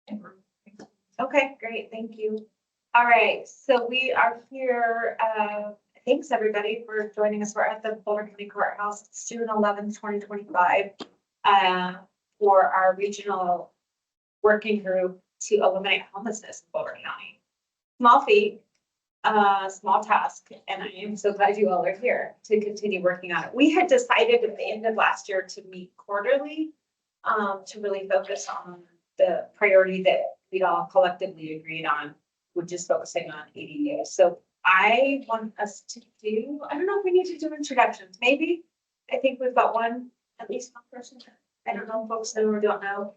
Okay, great, thank you. All right, so we are here, thanks everybody for joining us. We're at the Boulder County Courthouse, it's June 11th, 2025, for our regional working group to eliminate homelessness in Boulder County. Small feat, small task, and I am so glad you all are here to continue working on it. We had decided at the end of last year to meet quarterly, to really focus on the priority that we all collectively agreed on, which is focusing on ADU. So I want us to do, I don't know if we need to do introductions, maybe. I think we've got one, at least one person. I don't know if folks know or don't know.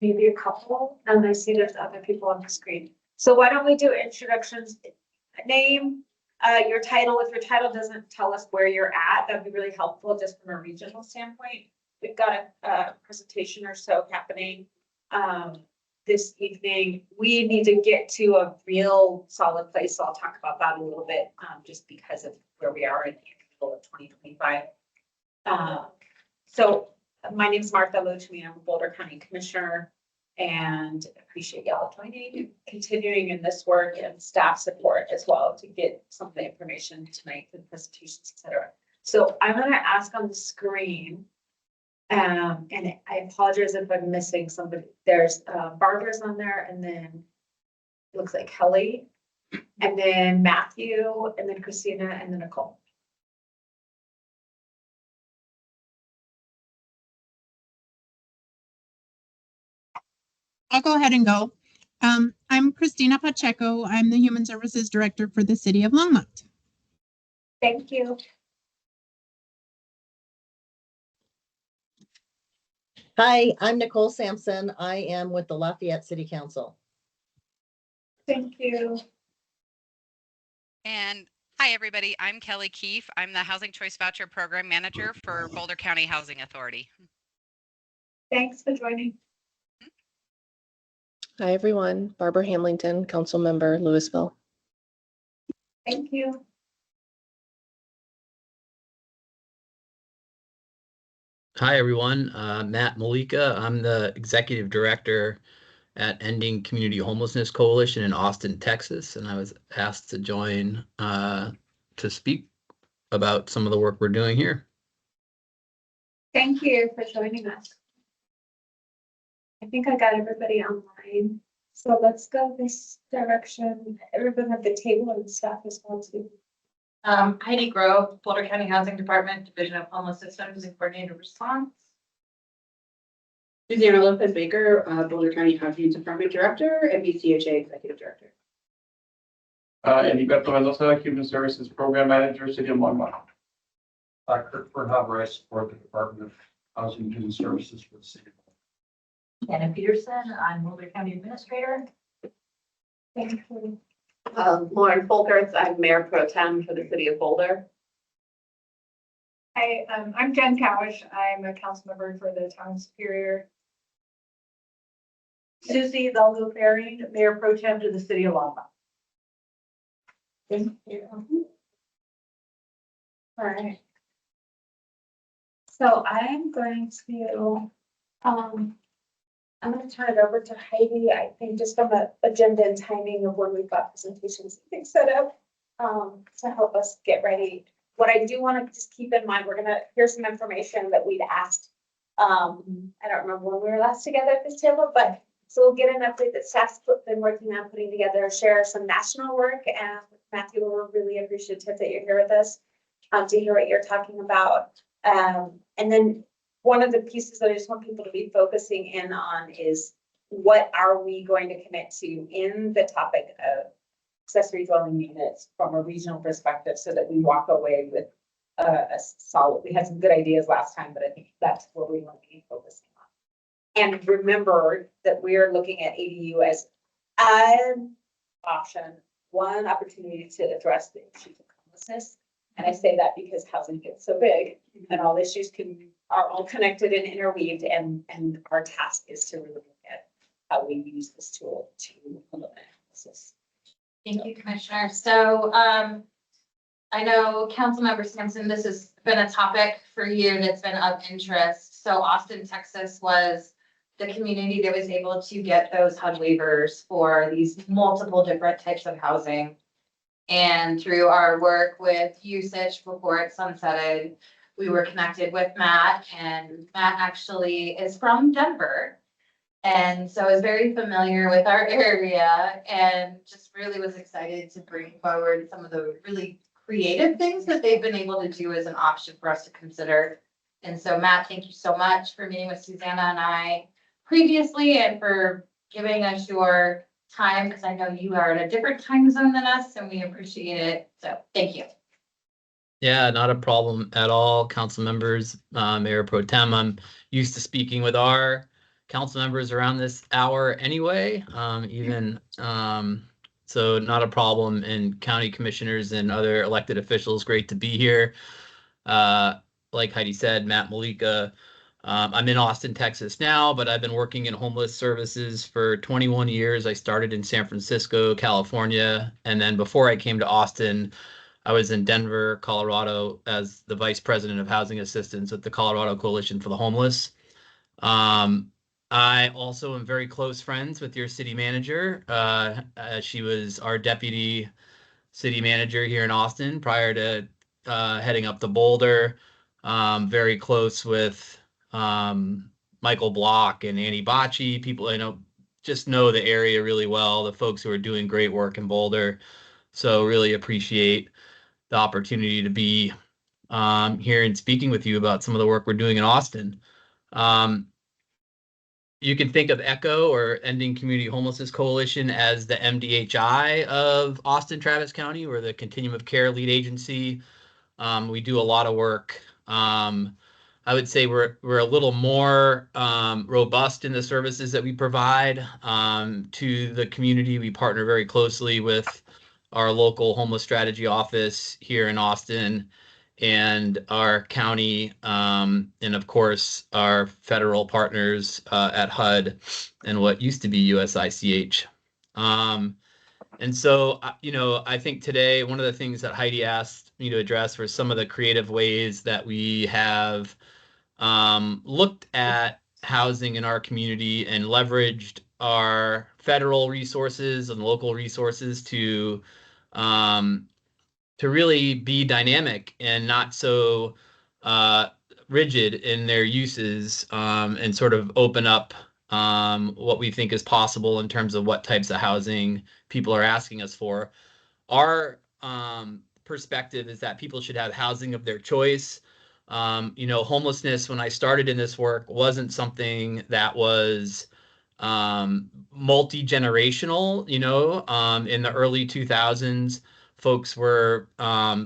Maybe a couple, and I see there's other people on the screen. So why don't we do introductions? Name, your title. If your title doesn't tell us where you're at, that'd be really helpful just from a regional standpoint. We've got a presentation or so happening this evening. We need to get to a real solid place, so I'll talk about that a little bit, just because of where we are in April of 2025. So my name is Marta Loachamin. I'm a Boulder County Commissioner, and appreciate y'all joining, continuing in this work, and staff support as well to get some of the information tonight for the presentations, etc. So I'm going to ask on the screen. And I apologize if I'm missing somebody. There's Barbara's on there, and then it looks like Kelly, and then Matthew, and then Christina, and then Nicole. I'll go ahead and go. I'm Christina Pacheco. I'm the Human Services Director for the City of Longmont. Thank you. Hi, I'm Nicole Sampson. I am with the Lafayette City Council. Thank you. And hi, everybody. I'm Kelly Keefe. I'm the Housing Choice Voucher Program Manager for Boulder County Housing Authority. Thanks for joining. Hi, everyone. Barbara Hamilton, Council Member, Louisville. Thank you. Hi, everyone. Matt Malika. I'm the Executive Director at Ending Community Homelessness Coalition in Austin, Texas, and I was asked to join to speak about some of the work we're doing here. Thank you for joining us. I think I got everybody online. So let's go this direction. Everybody have the table and stuff as well too. Heidi Grove, Boulder County Housing Department, Division of Homeless Systems and Coordinated Response. Susanna Lopez Baker, Boulder County Housing Department Director and BCHA Executive Director. And Beto Mendoza, Human Services Program Manager, City of Longmont. Kurt Bernhaber, I support the Department of Housing and Human Services for the city. Anna Peterson, I'm Boulder County Administrator. Thank you. Lauren Folkerts, I'm Mayor Pro Tem for the City of Boulder. Hi, I'm Jen Cowish. I'm a council member for the Town of Superior. Susie Valdo Ferry, Mayor Pro Tem to the City of Longmont. Thank you. All right. So I'm going to, I'm going to turn it over to Heidi. I think just from an agenda and timing of when we've got presentations and things set up, to help us get ready. What I do want to just keep in mind, we're going to hear some information that we'd asked. I don't remember when we were last together at this table, but so we'll get an update that staff's been working on putting together, share some national work. And Matthew, we're really appreciative that you're here with us to hear what you're talking about. And then one of the pieces that I just want people to be focusing in on is what are we going to commit to in the topic of accessory dwelling units from a regional perspective, so that we walk away with a solid. We had some good ideas last time, but I think that's what we want to be focusing on. And remember that we're looking at ADU as an option, one opportunity to address the issues of homelessness. And I say that because housing gets so big and all issues are all connected and interweaved, and our task is to really look at how we use this tool to eliminate homelessness. Thank you, Commissioner. So I know Councilmember Sampson, this has been a topic for you that's been of interest. So Austin, Texas was the community that was able to get those HUD waivers for these multiple different types of housing. And through our work with usage before it sunsetted, we were connected with Matt, and Matt actually is from Denver. And so is very familiar with our area and just really was excited to bring forward some of the really creative things that they've been able to do as an option for us to consider. And so Matt, thank you so much for meeting with Susanna and I previously and for giving us your time, because I know you are in a different time zone than us and we appreciate it. So thank you. Yeah, not a problem at all, council members, Mayor Pro Tem. I'm used to speaking with our council members around this hour anyway, so not a problem. And county commissioners and other elected officials, great to be here. Like Heidi said, Matt Malika. I'm in Austin, Texas now, but I've been working in homeless services for 21 years. I started in San Francisco, California, and then before I came to Austin, I was in Denver, Colorado as the Vice President of Housing Assistance at the Colorado Coalition for the Homeless. I also am very close friends with your city manager. She was our deputy city manager here in Austin prior to heading up to Boulder. Very close with Michael Block and Annie Bocci. People I know just know the area really well, the folks who are doing great work in Boulder. So really appreciate the opportunity to be here and speaking with you about some of the work we're doing in Austin. You can think of ECHO, or Ending Community Homelessness Coalition, as the MDHI of Austin, Travis County. We're the Continuum of Care lead agency. We do a lot of work. I would say we're a little more robust in the services that we provide to the community. We partner very closely with our local homeless strategy office here in Austin and our county, and of course our federal partners at HUD and what used to be USICH. And so, I think today one of the things that Heidi asked me to address were some of the creative ways that we have looked at housing in our community and leveraged our federal resources and local resources to really be dynamic and not so rigid in their uses, and sort of open up what we think is possible in terms of what types of housing people are asking us for. Our perspective is that people should have housing of their choice. Homelessness, when I started in this work, wasn't something that was multi-generational. In the early 2000s, folks were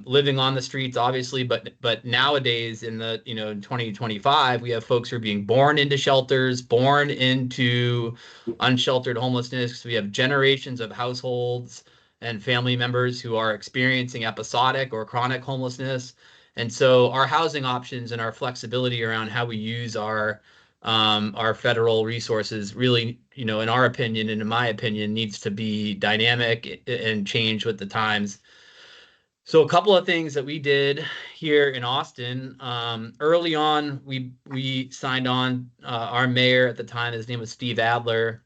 living on the streets, obviously, but nowadays in 2025, we have folks who are being born into shelters, born into unsheltered homelessness. We have generations of households and family members who are experiencing episodic or chronic homelessness. And so our housing options and our flexibility around how we use our federal resources really, in our opinion and in my opinion, needs to be dynamic and change with the times. So a couple of things that we did here in Austin, early on, we signed on, our mayor at the time, his name was Steve Adler,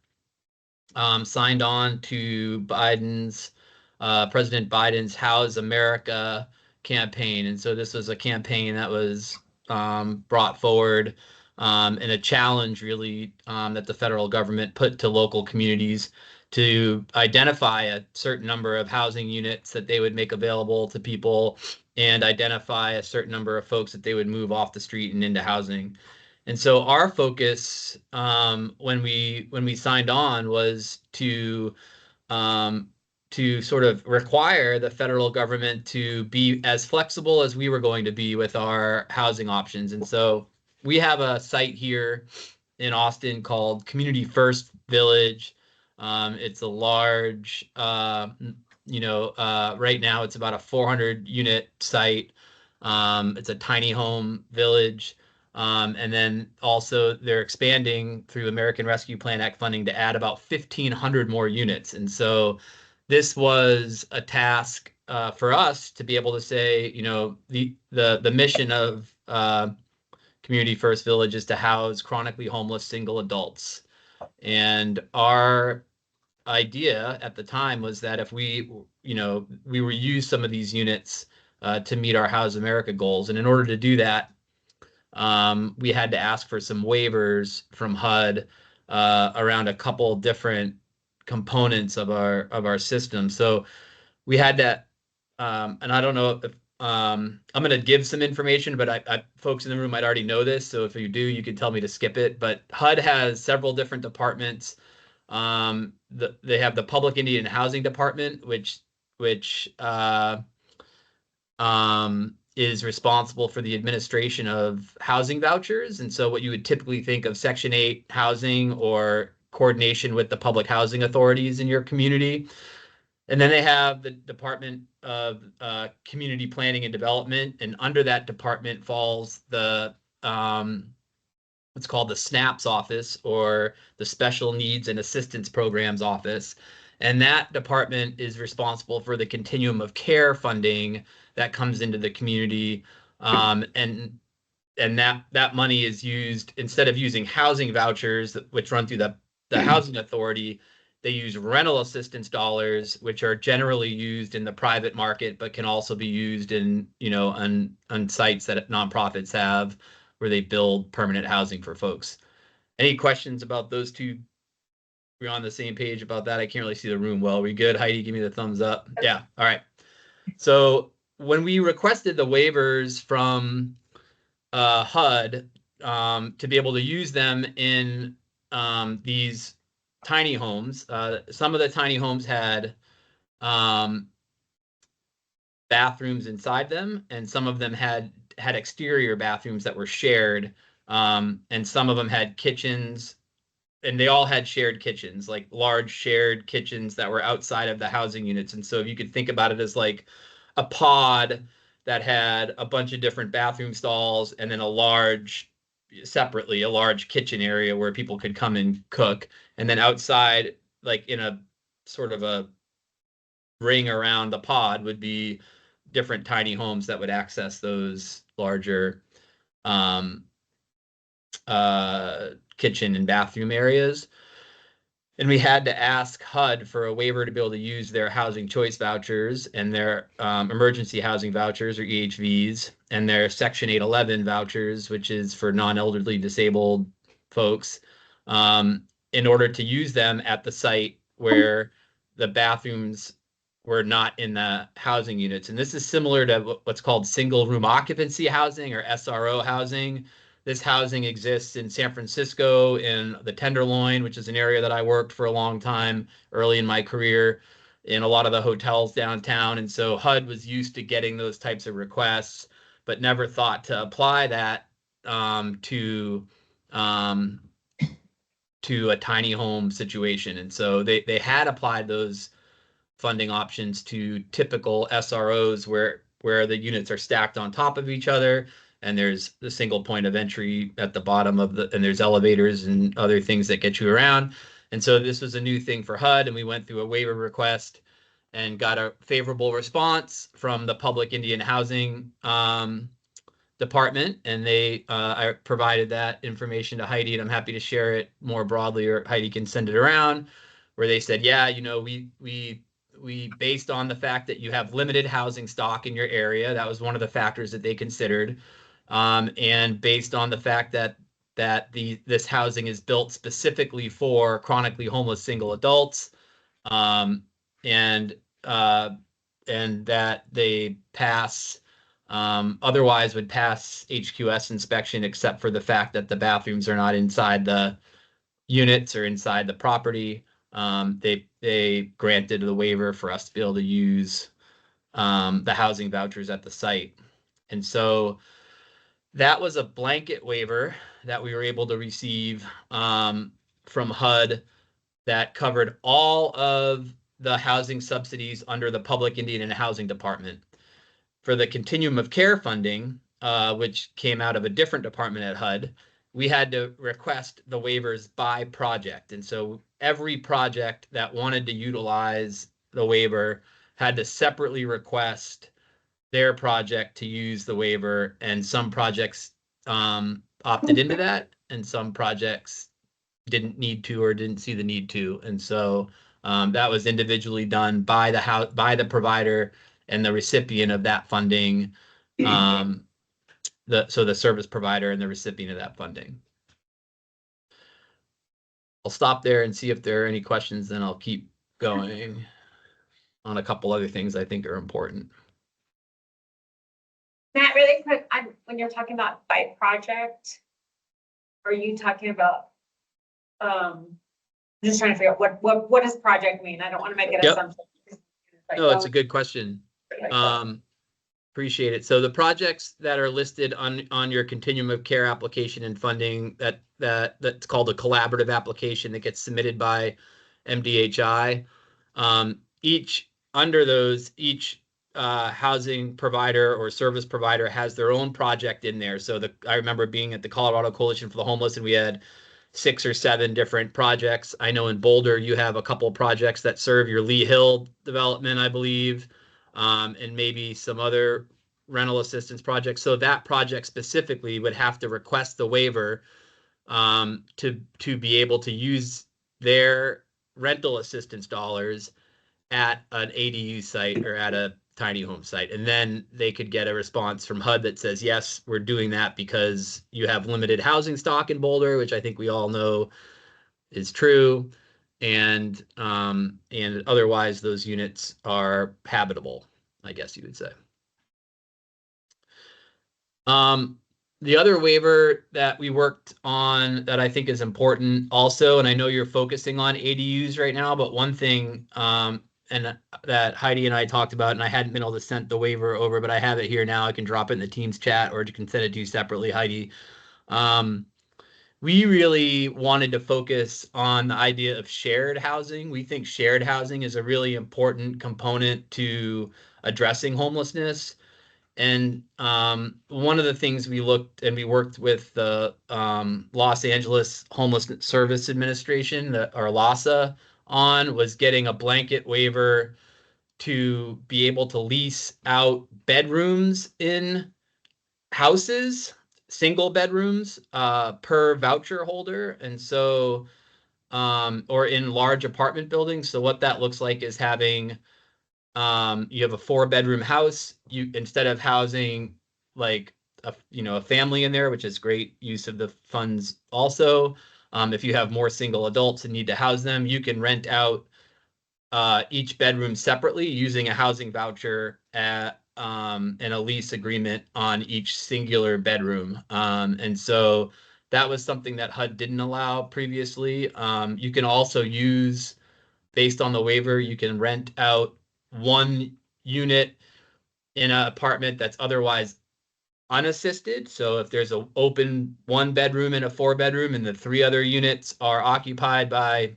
signed on to President Biden's House America campaign. And so this was a campaign that was brought forward and a challenge really that the federal government put to local communities to identify a certain number of housing units that they would make available to people and identify a certain number of folks that they would move off the street and into housing. And so our focus when we signed on was to sort of require the federal government to be as flexible as we were going to be with our housing options. And so we have a site here in Austin called Community First Village. It's a large, right now it's about a 400 unit site. It's a tiny home village. And then also they're expanding through American Rescue Plan Act funding to add about 1,500 more units. And so this was a task for us to be able to say, the mission of Community First Village is to house chronically homeless single adults. And our idea at the time was that if we were use some of these units to meet our House America goals. And in order to do that, we had to ask for some waivers from HUD around a couple different components of our system. So we had to, and I don't know if I'm going to give some information, but folks in the room might already know this. So if you do, you can tell me to skip it. But HUD has several different departments. They have the Public Indian Housing Department, which is responsible for the administration of housing vouchers. And so what you would typically think of Section 8 housing or coordination with the public housing authorities in your community. And then they have the Department of Community Planning and Development. And under that department falls the what's called the SNAPS office, or the Special Needs and Assistance Programs office. And that department is responsible for the continuum of care funding that comes into the community. And that money is used, instead of using housing vouchers, which run through the housing authority, they use rental assistance dollars, which are generally used in the private market, but can also be used in, on sites that nonprofits have, where they build permanent housing for folks. Any questions about those two? We're on the same page about that. I can't really see the room well. We good? Heidi, give me the thumbs up. Yeah. All right. So when we requested the waivers from HUD to be able to use them in these tiny homes, some of the tiny homes had bathrooms inside them, and some of them had exterior bathrooms that were shared, and some of them had kitchens, and they all had shared kitchens, like large shared kitchens that were outside of the housing units. And so if you could think about it as like a pod that had a bunch of different bathroom stalls, and then separately a large kitchen area where people could come and cook, and then outside, like in a sort of a ring around the pod, would be different tiny homes that would access those larger kitchen and bathroom areas. And we had to ask HUD for a waiver to be able to use their housing choice vouchers and their emergency housing vouchers, or EHVs, and their Section 811 vouchers, which is for non-elderly disabled folks, in order to use them at the site where the bathrooms were not in the housing units. And this is similar to what's called single room occupancy housing, or SRO housing. This housing exists in San Francisco, in the Tenderloin, which is an area that I worked for a long time early in my career, in a lot of the hotels downtown. And so HUD was used to getting those types of requests, but never thought to apply that to a tiny home situation. And so they had applied those funding options to typical SROs, where the units are stacked on top of each other, and there's the single point of entry at the bottom and there's elevators and other things that get you around. And so this was a new thing for HUD, and we went through a waiver request and got a favorable response from the Public Indian Housing Department. And I provided that information to Heidi, and I'm happy to share it more broadly, or Heidi can send it around, where they said, yeah, we based on the fact that you have limited housing stock in your area, that was one of the factors that they considered. And based on the fact that this housing is built specifically for chronically homeless single adults, and that they pass, otherwise would pass HQS inspection, except for the fact that the bathrooms are not inside the units or inside the property. They granted the waiver for us to be able to use the housing vouchers at the site. And so that was a blanket waiver that we were able to receive from HUD that covered all of the housing subsidies under the Public Indian and Housing Department. For the continuum of care funding, which came out of a different department at HUD, we had to request the waivers by project. And so every project that wanted to utilize the waiver had to separately request their project to use the waiver. And some projects opted into that, and some projects didn't need to or didn't see the need to. And so that was individually done by the house, by the provider and the recipient of that funding. So the service provider and the recipient of that funding. I'll stop there and see if there are any questions, then I'll keep going on a couple other things I think are important. Matt, really quick, when you're talking about by project, are you talking about, just trying to figure out what does project mean? I don't want to make an Yep. assumption. No, it's a good question. Appreciate it. So the projects that are listed on your continuum of care application and funding, that's called a collaborative application that gets submitted by MDHI. Each housing provider or service provider has their own project in there. So I remember being at the Colorado Coalition for the Homeless, and we had 6 or 7 different projects. I know in Boulder you have a couple of projects that serve your Lee Hill development, I believe, and maybe some other rental assistance projects. So that project specifically would have to request the waiver to be able to use their rental assistance dollars at an ADU site or at a tiny home site. And then they could get a response from HUD that says, yes, we're doing that because you have limited housing stock in Boulder, which I think we all know is true. And otherwise those units are habitable, I guess you would say. The other waiver that we worked on that I think is important also, and I know you're focusing on ADUs right now, but one thing and that Heidi and I talked about, and I hadn't been able to send the waiver over, but I have it here now. I can drop it in the Teams chat, or you can send it to you separately, Heidi. We really wanted to focus on the idea of shared housing. We think shared housing is a really important component to addressing homelessness. And one of the things we worked with the Los Angeles Homeless Service Administration, or LAHSA, on was getting a blanket waiver to be able to lease out bedrooms in houses, single bedrooms per voucher holder. And so, or in large apartment buildings. So what that looks like is having, you have a 4-bedroom house, you, instead of housing like a family in there, which is great use of the funds also. If you have more single adults and need to house them, you can rent out each bedroom separately using a housing voucher and a lease agreement on each singular bedroom. And so that was something that HUD didn't allow previously. You can also use, based on the waiver, you can rent out 1 unit in an apartment that's otherwise unassisted. So if there's an open 1-bedroom and a 4-bedroom and the 3 other units are occupied by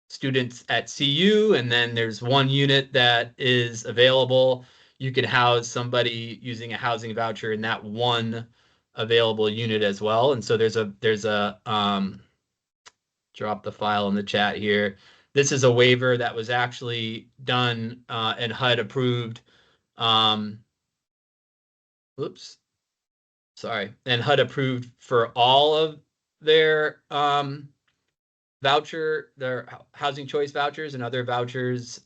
students at CU, and then there's 1 unit that is available, you can house somebody using a housing voucher in that 1 available unit as well. And so there's a drop the file in the chat here. This is a waiver that was actually done and HUD approved. Oops, sorry. And HUD approved for all of their their housing choice vouchers and other vouchers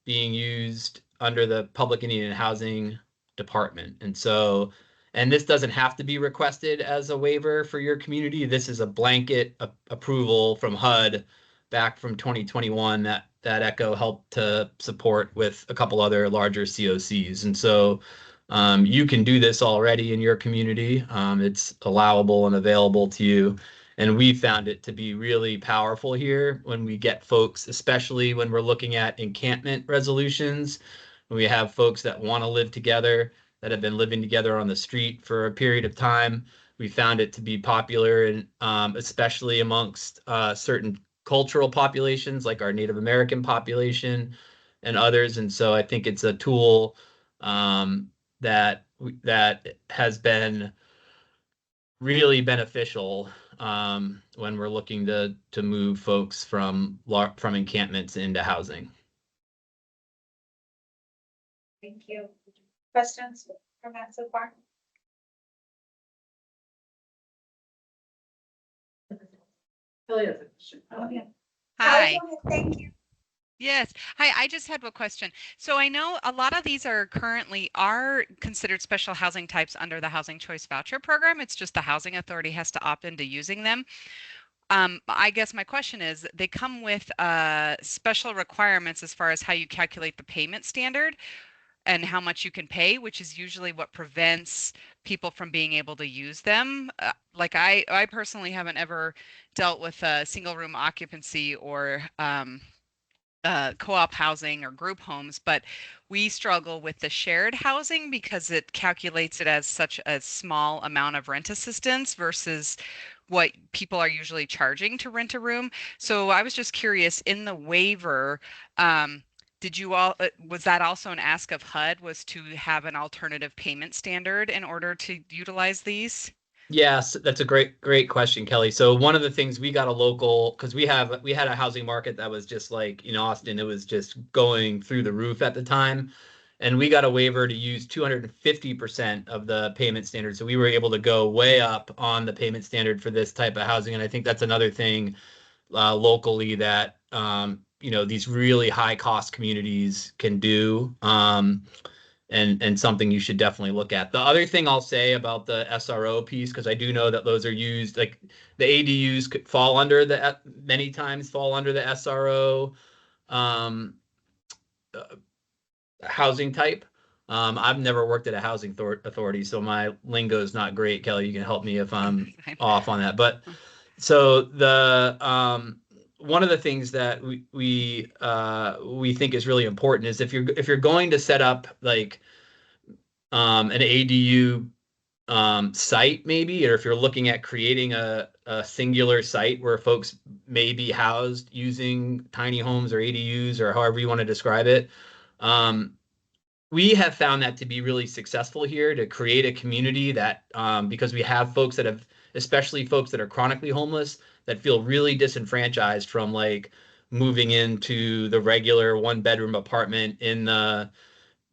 being used under the Public Indian Housing Department. And so, and this doesn't have to be requested as a waiver for your community. This is a blanket approval from HUD back from 2021 that ECHO helped to support with a couple other larger COCs. And so you can do this already in your community. It's allowable and available to you. And we found it to be really powerful here when we get folks, especially when we're looking at encampment resolutions. When we have folks that want to live together, that have been living together on the street for a period of time. We found it to be popular, and especially amongst certain cultural populations like our Native American population and others. And so I think it's a tool that has been really beneficial when we're looking to move folks from encampments into housing. Thank you. Questions from that so far? Kelly has a question. Hi. Thank you. Yes. Hi, I just had a question. So I know a lot of these are currently are considered special housing types under the Housing Choice Voucher Program. It's just the housing authority has to opt into using them. I guess my question is, they come with special requirements as far as how you calculate the payment standard and how much you can pay, which is usually what prevents people from being able to use them. Like I personally haven't ever dealt with a single room occupancy or co-op housing or group homes, but we struggle with the shared housing because it calculates it as such a small amount of rent assistance versus what people are usually charging to rent a room. So I was just curious, in the waiver, did you all, was that also an ask of HUD, was to have an alternative payment standard in order to utilize these? Yes, that's a great question, Kelly. So one of the things we got a local, because we had a housing market that was just like in Austin, it was just going through the roof at the time. And we got a waiver to use 250% of the payment standard. So we were able to go way up on the payment standard for this type of housing. And I think that's another thing locally that these really high cost communities can do. And something you should definitely look at. The other thing I'll say about the SRO piece, because I do know that those are used, like the ADUs could fall under many times fall under the SRO housing type. I've never worked at a housing authority, so my lingo is not great. Kelly, you can help me if I'm off on that. But so the one of the things that we think is really important is if you're going to set up like an ADU site maybe, or if you're looking at creating a singular site where folks may be housed using tiny homes or ADUs or however you want to describe it. We have found that to be really successful here to create a community that because we have folks that have, especially folks that are chronically homeless, that feel really disenfranchised from like moving into the regular 1-bedroom apartment in the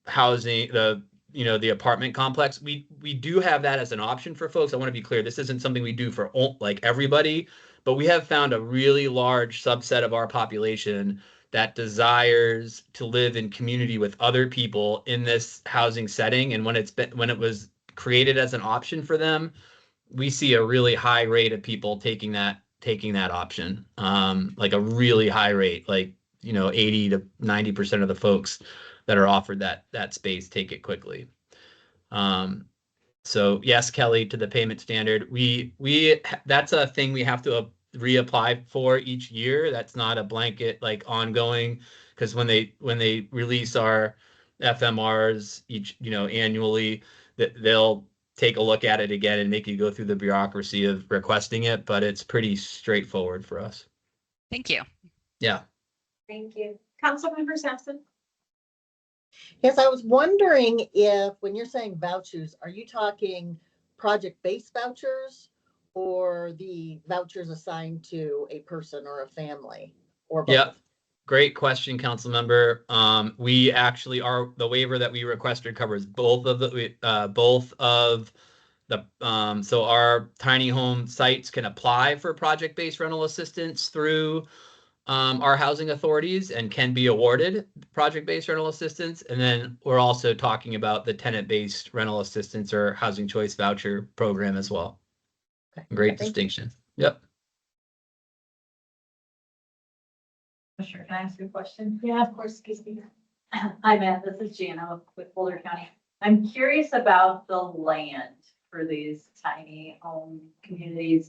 housing, the apartment complex. We do have that as an option for folks. I want to be clear, this isn't something we do for like everybody, but we have found a really large subset of our population that desires to live in community with other people in this housing setting. And when it was created as an option for them, we see a really high rate of people taking that option. Like a really high rate, like 80 to 90% of the folks that are offered that space take it quickly. So yes, Kelly, to the payment standard, we that's a thing we have to reapply for each year. That's not a blanket like ongoing, because when they release our FMRs annually, that they'll take a look at it again and make you go through the bureaucracy of requesting it, but it's pretty straightforward for us. Thank you. Yeah. Thank you. Councilmember Sampson? Yes, I was wondering if, when you're saying vouchers, are you talking project-based vouchers or the vouchers assigned to a person or a family or both? Yeah, great question, council member. We actually the waiver that we requested covers both of the so our tiny home sites can apply for project-based rental assistance through our housing authorities and can be awarded project-based rental assistance. And then we're also talking about the tenant-based rental assistance or housing choice voucher program as well. Okay. Great distinction. Yep. Sure, can I ask you a question? Yeah, of course, excuse me. Hi, Matt, this is Jana with Boulder County. I'm curious about the land for these tiny home communities.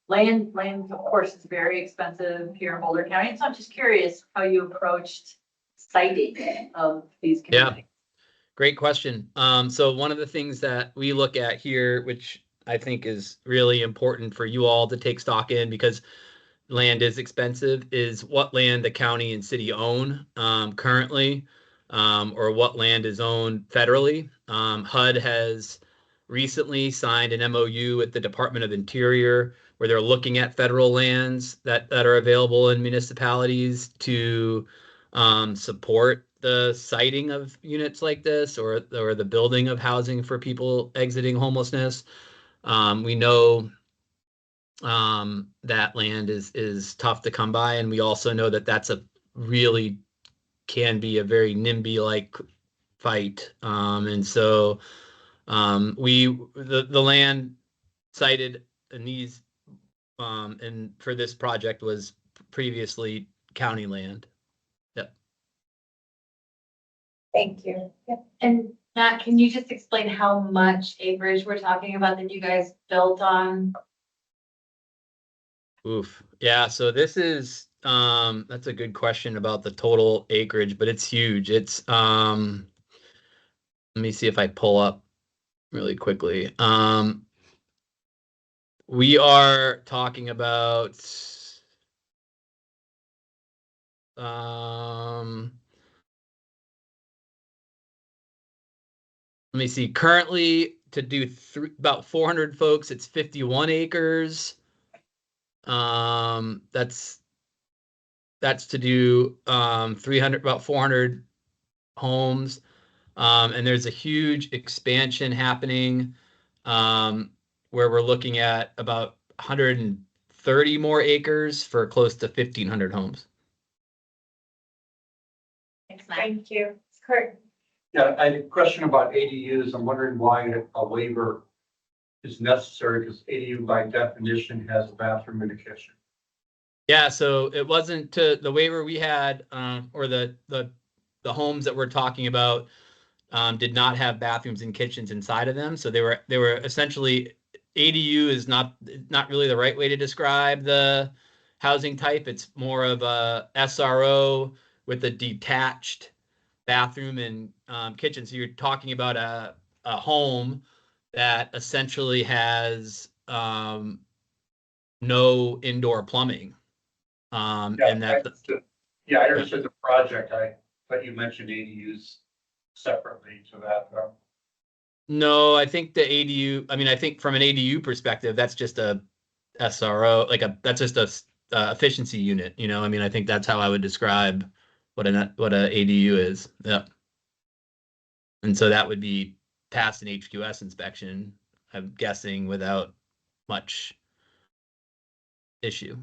Land, of course, is very expensive here in Boulder County. So I'm just curious how you approached siting of these communities. Yeah, great question. So one of the things that we look at here, which I think is really important for you all to take stock in, because land is expensive, is what land the county and city own currently, or what land is owned federally. HUD has recently signed an MOU with the Department of Interior where they're looking at federal lands that are available in municipalities to support the siting of units like this or the building of housing for people exiting homelessness. We know that land is tough to come by, and we also know that that's a really can be a very NIMBY-like fight. And so the land cited in these and for this project was previously county land. Yep. Thank you. Yep. And Matt, can you just explain how much acreage we're talking about that you guys built on? Oof. Yeah, so this is that's a good question about the total acreage, but it's huge. It's let me see if I pull up really quickly. We are talking about let me see. Currently, to do about 400 folks, it's 51 acres. That's to do 300 about 400 homes. And there's a huge expansion happening where we're looking at about 130 more acres for close to 1,500 homes. Thanks, Matt. Thank you. Kurt. Yeah, I had a question about ADUs. I'm wondering why a waiver is necessary, because ADU by definition has a bathroom and a kitchen. Yeah, so it wasn't to the waiver we had, or the homes that we're talking about did not have bathrooms and kitchens inside of them. So they were essentially, ADU is not really the right way to describe the housing type. It's more of a SRO with a detached bathroom and kitchen. So you're talking about a home that essentially has no indoor plumbing. Yeah, and that I understood the project. I thought you mentioned ADUs separately to that. No, I think the ADU, I mean, I think from an ADU perspective, that's just a SRO, that's just a efficiency unit, you know. I mean, I think that's how I would describe what a ADU is. Yeah. And so that would be past an HQS inspection, I'm guessing, without much issue.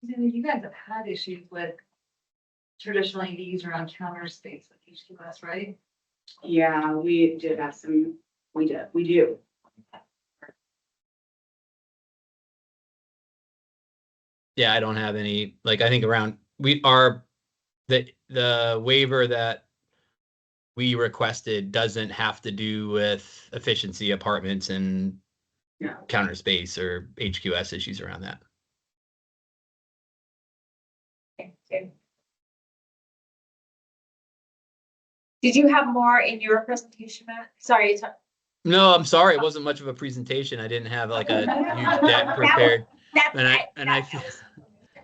You guys have had issues with traditional ADUs around counter space with HQS, right? Yeah, we did have some, we do. Yeah, I don't have any, I think around, the waiver that we requested doesn't have to do with efficiency apartments and counter space or HQS issues around that. Thank you. Did you have more in your presentation, Matt? Sorry. No, I'm sorry. It wasn't much of a presentation. I didn't have a huge deck prepared.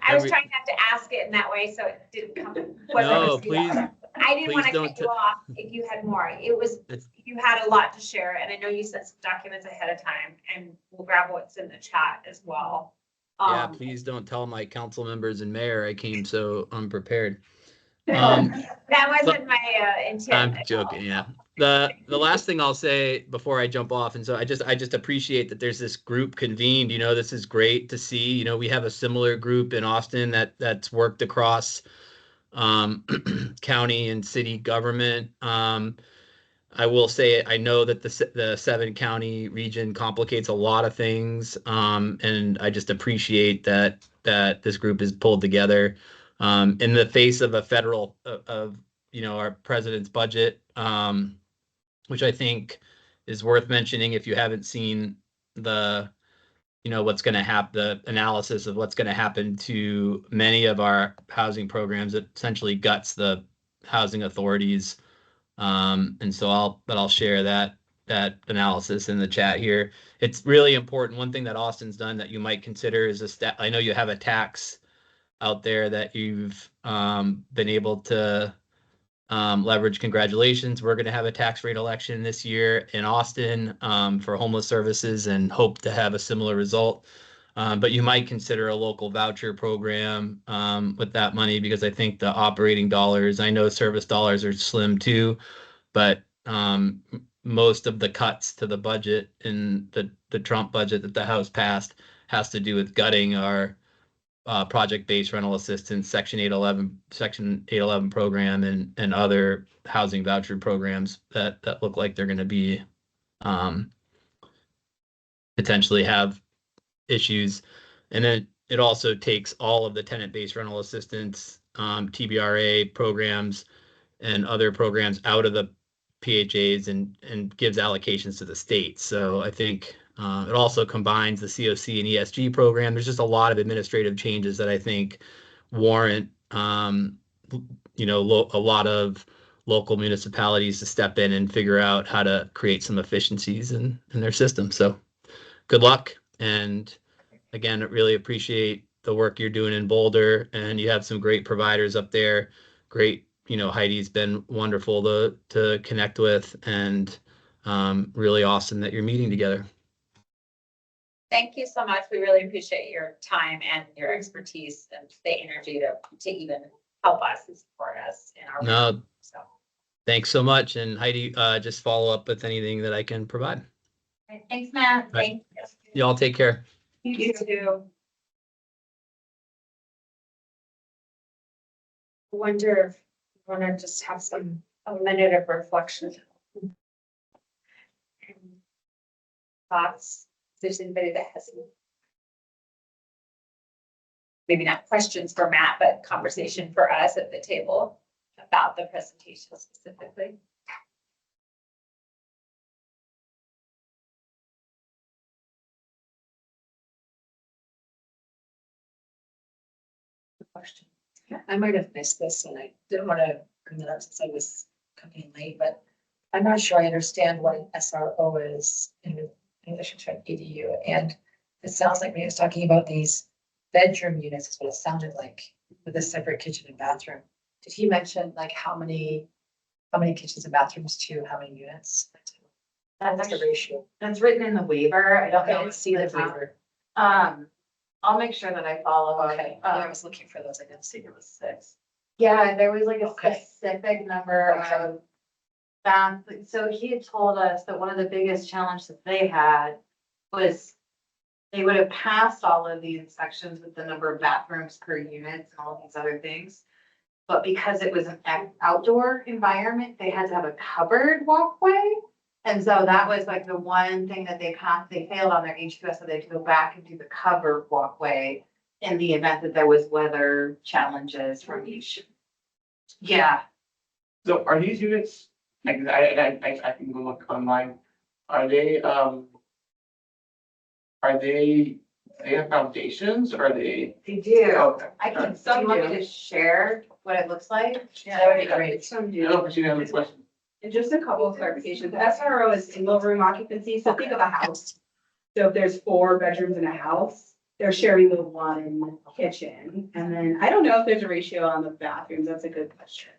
I was trying not to ask it in that way, so it didn't come. No, please. I didn't want to cut you off if you had more. You had a lot to share, and I know you sent some documents ahead of time, and we'll grab what's in the chat as well. Yeah, please don't tell my council members and mayor I came so unprepared. That wasn't my intent. I'm joking. Yeah. The last thing I'll say before I jump off, and so I just appreciate that there's this group convened. You know, this is great to see. You know, we have a similar group in Austin that's worked across county and city government. I will say I know that the 7-county region complicates a lot of things, and I just appreciate that this group is pulled together in the face of a federal our president's budget, which I think is worth mentioning if you haven't seen what's going to happen, the analysis of what's going to happen to many of our housing programs. It essentially guts the housing authorities. And so I'll share that analysis in the chat here. It's really important. One thing that Austin's done that you might consider is I know you have a tax out there that you've been able to leverage. Congratulations. We're going to have a tax rate election this year in Austin for homeless services and hope to have a similar result. But you might consider a local voucher program with that money, because I think the operating dollars, I know service dollars are slim too, but most of the cuts to the budget in the Trump budget that the House passed has to do with gutting our project-based rental assistance, Section 811 program, and other housing voucher programs that look like they're going to be potentially have issues. And then it also takes all of the tenant-based rental assistance, TBRA programs, and other programs out of the PHAs and gives allocations to the state. So I think it also combines the COC and ESG program. There's just a lot of administrative changes that I think warrant, you know, a lot of local municipalities to step in and figure out how to create some efficiencies in their system. So good luck. And again, I really appreciate the work you're doing in Boulder, and you have some great providers up there. Great, you know, Heidi's been wonderful to connect with, and really awesome that you're meeting together. Thank you so much. We really appreciate your time and your expertise and the energy to even help us and support us in our work. No, So, thanks so much. And Heidi, just follow up with anything that I can provide. thanks, Matt. Right. Thank you. Y'all take care. You too. I wonder if you want to just have a minute of reflection. Thoughts, if there's anybody that has any. Maybe not questions for Matt, but conversation for us at the table about the presentation specifically. Question. I might have missed this and I didn't want to bring it up since I was coming in late, but I'm not sure I understand what an SRO is in addition to an ADU. And it sounds like when he was talking about these bedroom units, is what it sounded like, with a separate kitchen and bathroom. Did he mention like how many kitchens and bathrooms to how many units? What's the ratio? That's written in the waiver. I don't I know. didn't see the waiver. I'll make sure that I follow up. Okay, I was looking for those. I didn't see there was 6. Yeah, there was like a Okay. specific number Okay. of bath. So he had told us that one of the biggest challenges that they had was they would have passed all of the inspections with the number of bathrooms per unit and all of these other things. But because it was an outdoor environment, they had to have a covered walkway. And so that was like the one thing that they passed, they failed on their H2S, so they had to go back and do the covered walkway in the event that there was weather challenges from each. Yeah, So are these units, I can go look online, are they have foundations, or are they? they do. Okay. I can, do Some you want me do. to share what it looks like? Yeah, that would be great. Some I do. don't know if you have a question. And just a couple of clarifications. SRO is single room occupancy, so think of a house. So if there's 4 bedrooms in a house, they're sharing the one kitchen. And then I don't know if there's a ratio on the bathrooms. That's a good question.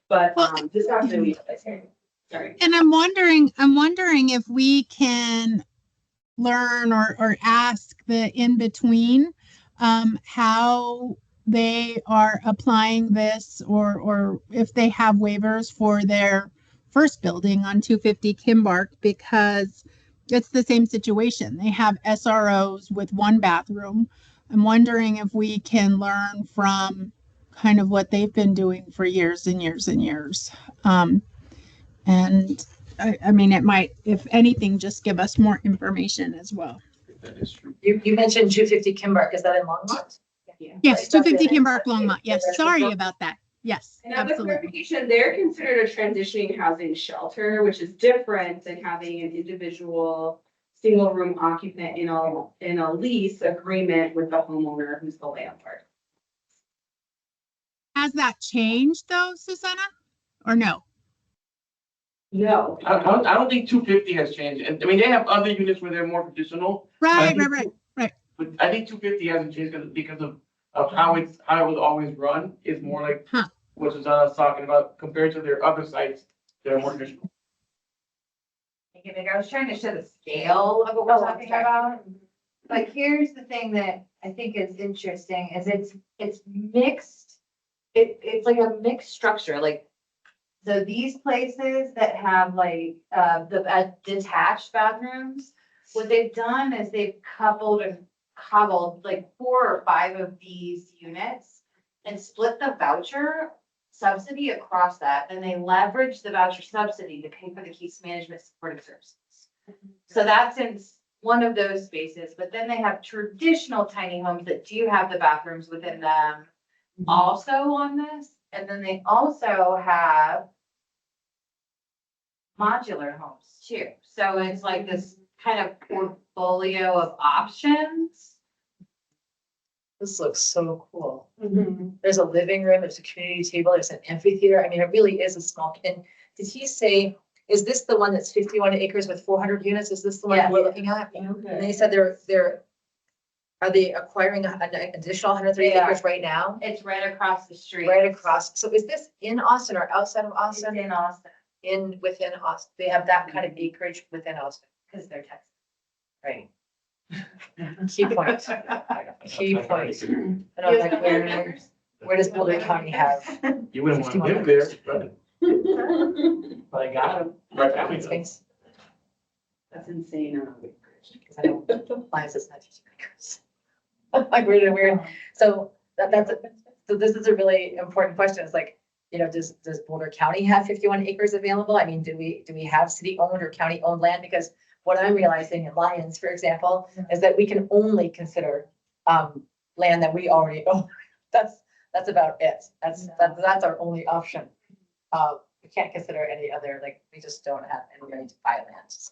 But this got really, sorry. And I'm wondering if we can learn or ask the in-between, how they are applying this, or if they have waivers for their first building on 250 Kimbark, because it's the same situation. They have SROs with 1 bathroom. I'm wondering if we can learn from kind of what they've been doing for years and years and years. And I mean, it might, if anything, just give us more information as well. That is true. You mentioned 250 Kimbark. Is that in Longmont? Yes, 250 Kimbark Longmont. Yes, sorry about that. Yes, Another absolutely. clarification, they're considered a transitioning housing shelter, which is different than having an individual single room occupant in a lease agreement with the homeowner who's the landlord. Has that changed though, Susanna? Or no? No. I don't think 250 has changed, and I mean, they have other units where they're more traditional. Right. But I think 250 hasn't changed because of how it was always run, is more like what Susanna's talking about compared to their other sites that are more traditional. I was trying to show the scale of what we're talking about. But here's the thing that I think is interesting is it's mixed. It's like a mixed structure, like So these places that have like, the detached bathrooms, what they've done is they've cobbled like 4 or 5 of these units and split the voucher subsidy across that, and they leverage the voucher subsidy to pay for the case management supportive services. So that's in one of those spaces, but then they have traditional tiny homes that do have the bathrooms within them also on this. And then they also have modular homes too. So it's like this kind of portfolio of options. This looks so cool. There's a living room, there's a community table, there's an amphitheater. I mean, it really is a small, and did he say, is this the one that's 51 acres with 400 units? Is this the one Yes. we're looking at? And they said are they acquiring an additional 130 They are. acres right now? It's right across the street. Right across. So is this in Austin or outside of It's Austin? in Austin, Within Austin. They have that kind of acreage within Austin. because they're Texas. Right. Key point. Key point. And I'm like, where does Boulder County have? You wouldn't want to live there, but I got him. My family does. Space? That's insane. Because I don't, Lions is not 50 acres. Like weird. So so this is a really important question. It's like, you know, does Boulder County have 51 acres available? I mean, do we have city owned or county owned land? Because what I'm realizing in Lions, for example, is that we can only consider land that we already own. That's about it. That's our only option. We can't consider any other, like, we just don't have any money to buy land. So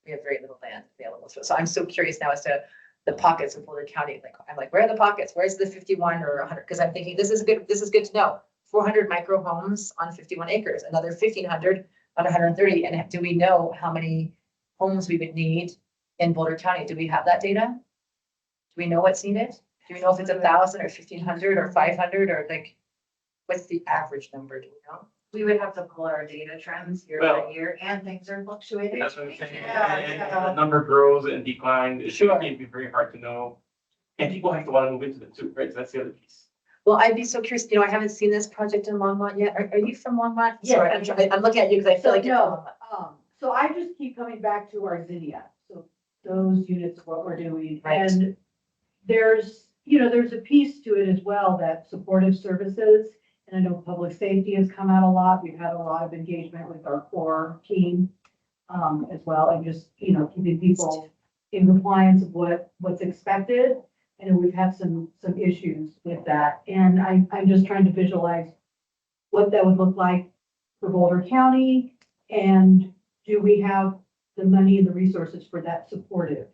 we have very little land available. So I'm so curious now as to the pockets of Boulder County. Like, I'm like, where are the pockets? Where's the 51 or 100? Because I'm thinking this is good to know. 400 micro homes on 51 acres, another 1,500 on 130. And do we know how many homes we would need in Boulder County? Do we have that data? Do we know what's needed? Do we know if it's 1,000 or 1,500 or 500 or like, what's the average number? Do we know? We would have to pull our data trends year by year, and things are fluctuating. That's what I'm saying. And the number grows and declines. It Sure. can be very hard to know. And people have to want to move into it too, right? So that's the other piece. Well, I'd be so curious, you know, I haven't seen this project in Longmont yet. Are you from Longmont? Yeah. Sorry, I'm looking at you because I feel like you're from No, Longmont. so I just keep coming back to our Zinnia, so those units, what we're doing. Right. And there's a piece to it as well, that supportive services. And I know public safety has come out a lot. We've had a lot of engagement with our core team as well, and just, keeping people in compliance of what's expected. And we've had some issues with that. And I'm just trying to visualize what that would look like for Boulder County. And do we have the money and the resources for that supportive?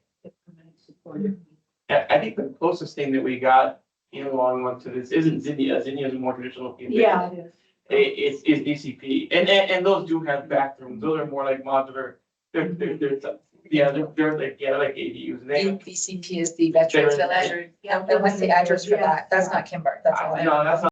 I think the closest thing that we got in Longmont to this isn't Zinnia. Zinnia is a more traditional. Yeah, it is. It's DCP, and those do have bathrooms. Those are more like modular. They're like ADUs. And they BCP is the Veterans Village. Yeah. And what's the address for that? That's not Kimber. That's all I know. No, that's not.